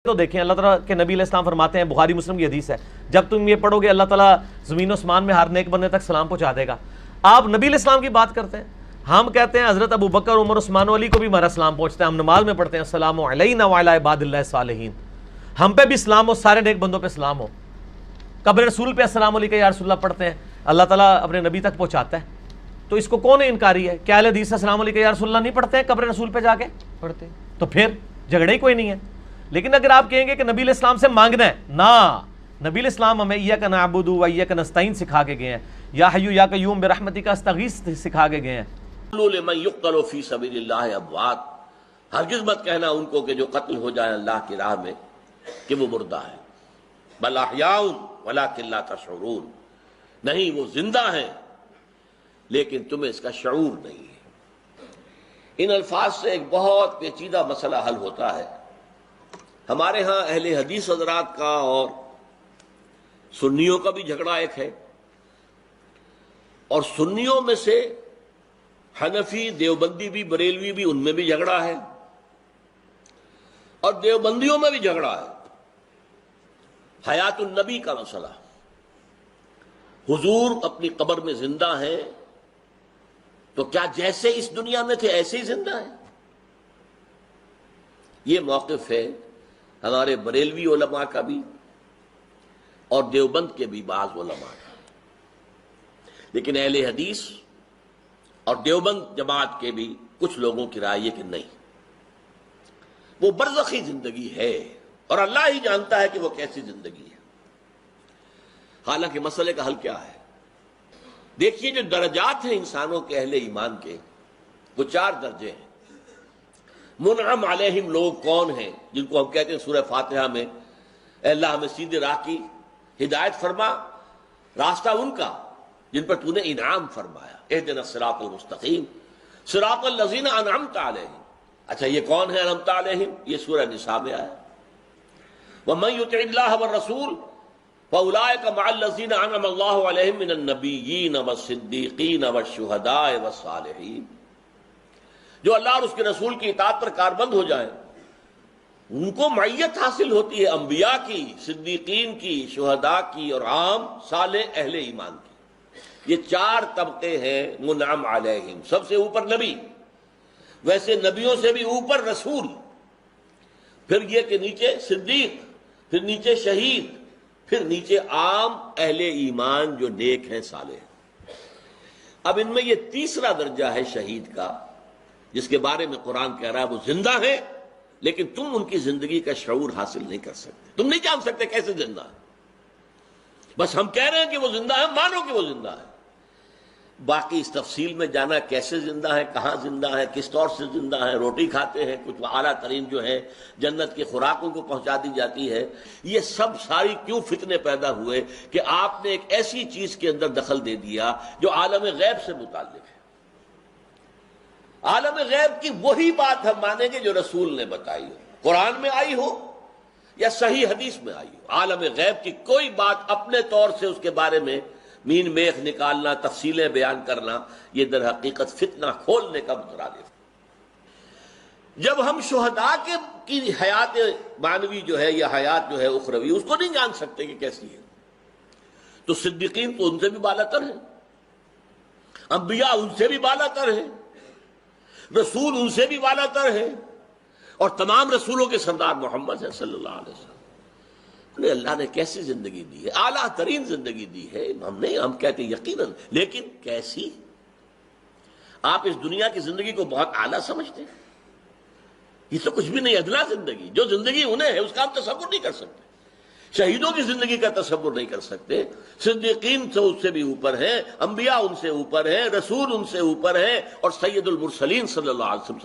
تو دیکھیں اللہ تعالیٰ کے نبی علیہ السلام فرماتے ہیں، بخاری مسلم کی حدیث ہے، جب تم یہ پڑھو گے اللہ تعالیٰ زمین و اسمان میں ہر نیک بندے تک سلام پہنچا دے گا۔ آپ نبی علیہ السلام کی بات کرتے ہیں، ہم کہتے ہیں حضرت ابو بکر، عمر، عثمان و علی کو بھی ہمارا سلام پہنچتا ہے۔ ہم نماز میں پڑھتے ہیں السلام علینا وعلی عباد اللہ الصالحین، ہم پہ بھی سلام ہو، سارے نیک بندوں پہ سلام ہو۔ قبر رسول پہ السلام علیکم یا رسول اللہ پڑھتے ہیں، اللہ تعالیٰ اپنے نبی تک پہنچاتا ہے۔ تو اس کو کون انکاری ہے؟ کیا اہل حدیث السلام علیکم یا رسول اللہ نہیں پڑھتے ہیں؟ قبر رسول پہ جا کے پڑھتے ہیں، تو پھر جھگڑے ہی کوئی نہیں ہے۔ لیکن اگر آپ کہیں گے کہ نبی علیہ السلام سے مانگنا ہے، نہ، نبی علیہ السلام ہمیں ایاک نعبد و ایاک نستعین سکھا کے گئے ہیں، یا حی یا قیوم برحمتک استغیث سکھا کے گئے ہیں۔ لمن یقتل فی سبیل اللہ اموات، ہرگز مت کہنا ان کو کہ جو قتل ہو جائے اللہ کی راہ میں کہ وہ مردہ ہے، بل احیاء ولکن لا تشعرون، نہیں وہ زندہ ہیں لیکن تمہیں اس کا شعور نہیں ہے۔ ان الفاظ سے ایک بہت پیچیدہ مسئلہ حل ہوتا ہے۔ ہمارے ہاں اہل حدیث حضرات کا اور سنیوں کا بھی جھگڑا ایک ہے، اور سنیوں میں سے حنفی، دیوبندی بھی، بریلوی بھی، ان میں بھی جھگڑا ہے، اور دیوبندیوں میں بھی جھگڑا ہے۔ حیات النبی کا مسئلہ، حضور اپنی قبر میں زندہ ہیں تو کیا جیسے اس دنیا میں تھے ایسے ہی زندہ ہیں؟ یہ موقف ہے ہمارے بریلوی علماء کا بھی اور دیوبند کے بھی بعض علماء کا۔ لیکن اہل حدیث اور دیوبند جماعت کے بھی کچھ لوگوں کی رائے یہ کہ نہیں، وہ برزخی زندگی ہے اور اللہ ہی جانتا ہے کہ وہ کیسی زندگی ہے۔ حالانکہ مسئلے کا حل کیا ہے؟ دیکھیے جو درجات ہیں انسانوں کے اہل ایمان کے، وہ 4 درجے ہیں۔ منعم علیہم لوگ کون ہیں؟ جن کو ہم کہتے ہیں سورہ فاتحہ میں اے اللہ ہمیں سیدھے راہ کی ہدایت فرما، راستہ ان کا جن پر تو نے انعام فرمایا، اہدنا الصراط المستقیم صراط الذین انعمت علیہم۔ اچھا یہ کون ہے انعمت علیہم؟ یہ سورہ نساء میں آیا۔ ومن یطع اللہ والرسول فاولئک مع الذین انعم اللہ علیہم من النبیین والصدیقین والشہداء والصالحین۔ جو اللہ اور اس کے رسول کی اطاعت پر کاربند ہو جائیں ان کو معیت حاصل ہوتی ہے انبیاء کی، صدیقین کی، شہداء کی اور عام صالح اہل ایمان کی۔ یہ 4 طبقے ہیں منعم علیہم۔ سب سے اوپر نبی، ویسے نبیوں سے بھی اوپر رسول، پھر یہ کہ نیچے صدیق، پھر نیچے شہید، پھر نیچے عام اہل ایمان جو نیک ہیں، صالح۔ اب ان میں یہ تیسرا درجہ ہے شہید کا، جس کے بارے میں قرآن کہہ رہا ہے وہ زندہ ہے لیکن تم ان کی زندگی کا شعور حاصل نہیں کر سکتے، تم نہیں جان سکتے کیسے زندہ ہے۔ بس ہم کہہ رہے ہیں کہ وہ زندہ ہے، مانو کہ وہ زندہ ہے، باقی اس تفصیل میں جانا کیسے زندہ ہے، کہاں زندہ ہے، کس طور سے زندہ ہے، روٹی کھاتے ہیں، کچھ اعلیٰ ترین جو ہے جنت کی خوراکوں کو پہنچا دی جاتی ہے، یہ سب ساری کیوں فتنے پیدا ہوئے کہ آپ نے ایک ایسی چیز کے اندر دخل دے دیا جو عالم غیب سے متعلق ہے۔ عالم غیب کی وہی بات ہم مانیں گے جو رسول نے بتائی ہو، قرآن میں آئی ہو یا صحیح حدیث میں آئی ہو۔ عالم غیب کی کوئی بات اپنے طور سے اس کے بارے میں مین میخ نکالنا، تفصیلیں بیان کرنا، یہ در حقیقت فتنہ کھولنے کا مترادف۔ جب ہم شہداء کی حیات معنوی جو ہے یا حیات جو ہے اخروی اس کو نہیں جان سکتے کہ کیسی ہے، تو صدیقین تو ان سے بھی بالا تر ہیں، انبیاء ان سے بھی بالا تر ہیں، رسول ان سے بھی بالا تر ہے، اور تمام رسولوں کے سردار محمد صلی اللہ علیہ وسلم۔ انہیں اللہ نے کیسی زندگی دی ہے؟ اعلیٰ ترین زندگی دی ہے۔ ہم کہتے ہیں یقیناً، لیکن کیسی؟ آپ اس دنیا کی زندگی کو بہت اعلیٰ سمجھتے ہیں؟ یہ تو کچھ بھی نہیں، ادنا زندگی، جو زندگی انہیں ہے اس کا ہم تصور نہیں کر سکتے، شہیدوں کی زندگی کا تصور نہیں کر سکتے۔ صدیقین سے اس سے بھی اوپر ہیں، انبیاء ان سے اوپر ہیں، رسول ان سے اوپر ہیں، اور سید المرسلین صلی اللہ علیہ وسلم